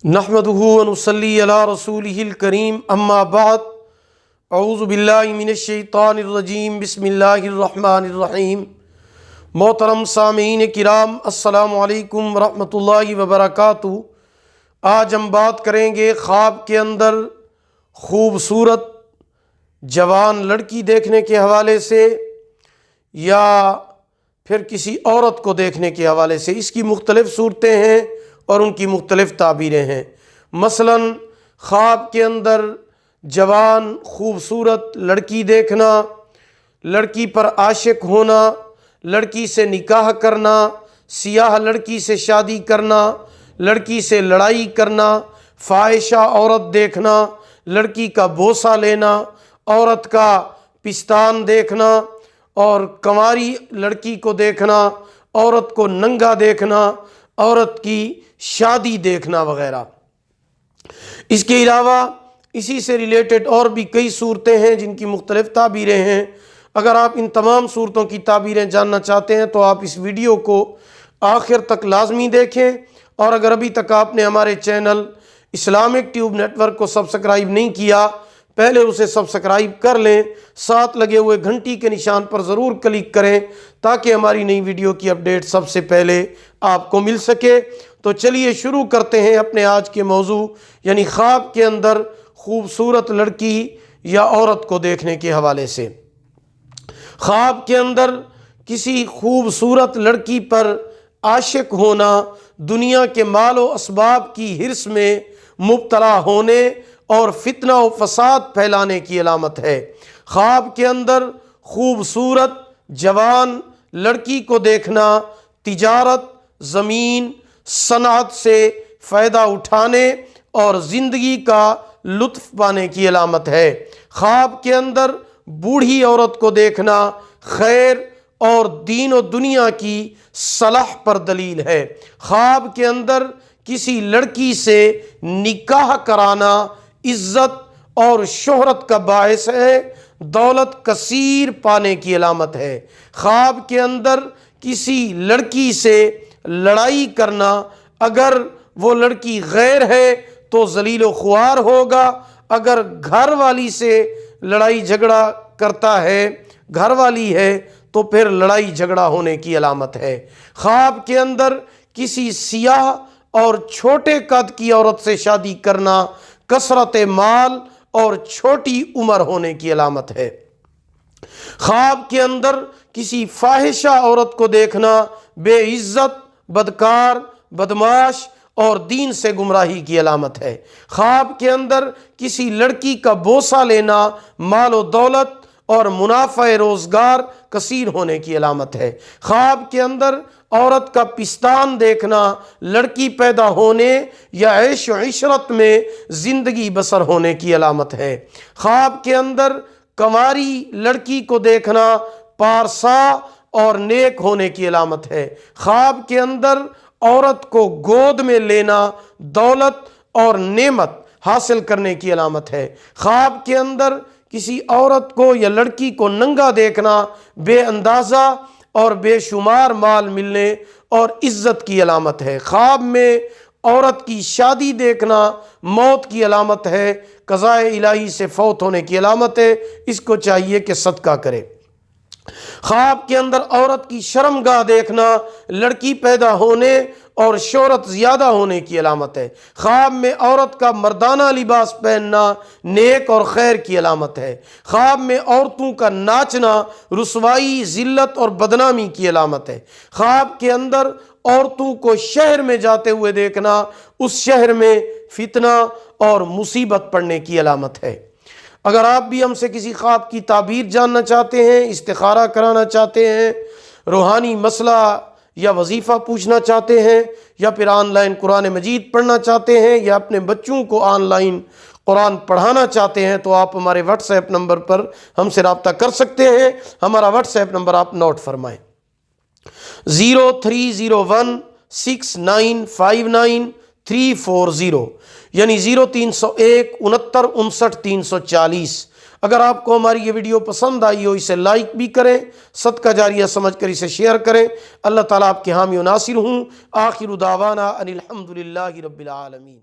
نحمدہ ونصلی علی رسولہ الکریم اما بعد اعوذ باللہ من الشیطان الرجیم بسم اللہ الرحمن الرحیم۔ محترم سامعین کرام، السلام علیکم ورحمۃ اللہ وبرکاتہ۔ آج ہم بات کریں گے خواب کے اندر خوبصورت جوان لڑکی دیکھنے کے حوالے سے یا پھر کسی عورت کو دیکھنے کے حوالے سے۔ اس کی مختلف صورتیں ہیں اور ان کی مختلف تعبیریں ہیں۔ مثلا خواب کے اندر جوان خوبصورت لڑکی دیکھنا، لڑکی پر عاشق ہونا، لڑکی سے نکاح کرنا، سیاہ لڑکی سے شادی کرنا، لڑکی سے لڑائی کرنا، فاحشہ عورت دیکھنا، لڑکی کا بوسہ لینا، عورت کا پستان دیکھنا اور کنواری لڑکی کو دیکھنا، عورت کو ننگا دیکھنا، عورت کی شادی دیکھنا وغیرہ۔ اس کے علاوہ اسی سے ریلیٹڈ اور بھی کئی صورتیں ہیں جن کی مختلف تعبیریں ہیں۔ اگر آپ ان تمام صورتوں کی تعبیریں جاننا چاہتے ہیں تو آپ اس ویڈیو کو آخر تک لازمی دیکھیں، اور اگر ابھی تک آپ نے ہمارے channel Islamic Tube Network کو سبسکرائب نہیں کیا، پہلے اسے سبسکرائب کر لیں، ساتھ لگے ہوئے گھنٹی کے نشان پر ضرور کلک کریں تاکہ ہماری نئی ویڈیو کی اپڈیٹ سب سے پہلے آپ کو مل سکے۔ تو چلیے شروع کرتے ہیں اپنے آج کے موضوع، یعنی خواب کے اندر خوبصورت لڑکی یا عورت کو دیکھنے کے حوالے سے۔ خواب کے اندر کسی خوبصورت لڑکی پر عاشق ہونا دنیا کے مال و اسباب کی حرص میں مبتلا ہونے اور فتنہ و فساد پھیلانے کی علامت ہے۔ خواب کے اندر خوبصورت جوان لڑکی کو دیکھنا تجارت، زمین، صنعت سے فائدہ اٹھانے اور زندگی کا لطف پانے کی علامت ہے۔ خواب کے اندر بوڑھی عورت کو دیکھنا خیر اور دین و دنیا کی صلاح پر دلیل ہے۔ خواب کے اندر کسی لڑکی سے نکاح کرانا عزت اور شہرت کا باعث ہے، دولت کثیر پانے کی علامت ہے۔ خواب کے اندر کسی لڑکی سے لڑائی کرنا، اگر وہ لڑکی غیر ہے تو ذلیل و خوار ہوگا، اگر گھر والی سے لڑائی جھگڑا کرتا ہے، گھر والی ہے تو پھر لڑائی جھگڑا ہونے کی علامت ہے۔ خواب کے اندر کسی سیاہ اور چھوٹے قد کی عورت سے شادی کرنا کثرت مال اور چھوٹی عمر ہونے کی علامت ہے۔ خواب کے اندر کسی فاحشہ عورت کو دیکھنا بے عزت، بدکار، بدماش اور دین سے گمراہی کی علامت ہے۔ خواب کے اندر کسی لڑکی کا بوسہ لینا مال و دولت اور منافع روزگار کثیر ہونے کی علامت ہے۔ خواب کے اندر عورت کا پستان دیکھنا لڑکی پیدا ہونے یا عیش و عشرت میں زندگی بسر ہونے کی علامت ہے۔ خواب کے اندر کنواری لڑکی کو دیکھنا پارسا اور نیک ہونے کی علامت ہے۔ خواب کے اندر عورت کو گود میں لینا دولت اور نعمت حاصل کرنے کی علامت ہے۔ خواب کے اندر کسی عورت کو یا لڑکی کو ننگا دیکھنا بے اندازہ اور بے شمار مال ملنے اور عزت کی علامت ہے۔ خواب میں عورت کی شادی دیکھنا موت کی علامت ہے، قضاء الہی سے فوت ہونے کی علامت ہے، اس کو چاہیے کہ صدقہ کرے۔ خواب کے اندر عورت کی شرمگاہ دیکھنا لڑکی پیدا ہونے اور شہرت زیادہ ہونے کی علامت ہے۔ خواب میں عورت کا مردانہ لباس پہننا نیک اور خیر کی علامت ہے۔ خواب میں عورتوں کا ناچنا رسوائی، ذلت اور بدنامی کی علامت ہے۔ خواب کے اندر عورتوں کو شہر میں جاتے ہوئے دیکھنا اس شہر میں فتنہ اور مصیبت پڑنے کی علامت ہے۔ اگر آپ بھی ہم سے کسی خواب کی تعبیر جاننا چاہتے ہیں، استخارہ کرانا چاہتے ہیں، روحانی مسئلہ یا وظیفہ پوچھنا چاہتے ہیں، یا پھر آن لائن قرآن مجید پڑھنا چاہتے ہیں، یا اپنے بچوں کو آن لائن قرآن پڑھانا چاہتے ہیں، تو آپ ہمارے واٹس ایپ نمبر پر ہم سے رابطہ کر سکتے ہیں۔ ہمارا واٹس ایپ نمبر آپ نوٹ فرمائیں: 03016959 یعنی 0301 69 59 340۔ اگر آپ کو ہماری یہ ویڈیو پسند آئی ہو اسے لائک بھی کریں، صدقہ جاریہ سمجھ کر اسے شیئر کریں۔ اللہ تعالیٰ آپ کے حامی و ناصر ہوں۔ آخر دعوانا ان الحمدللہ رب العالمین۔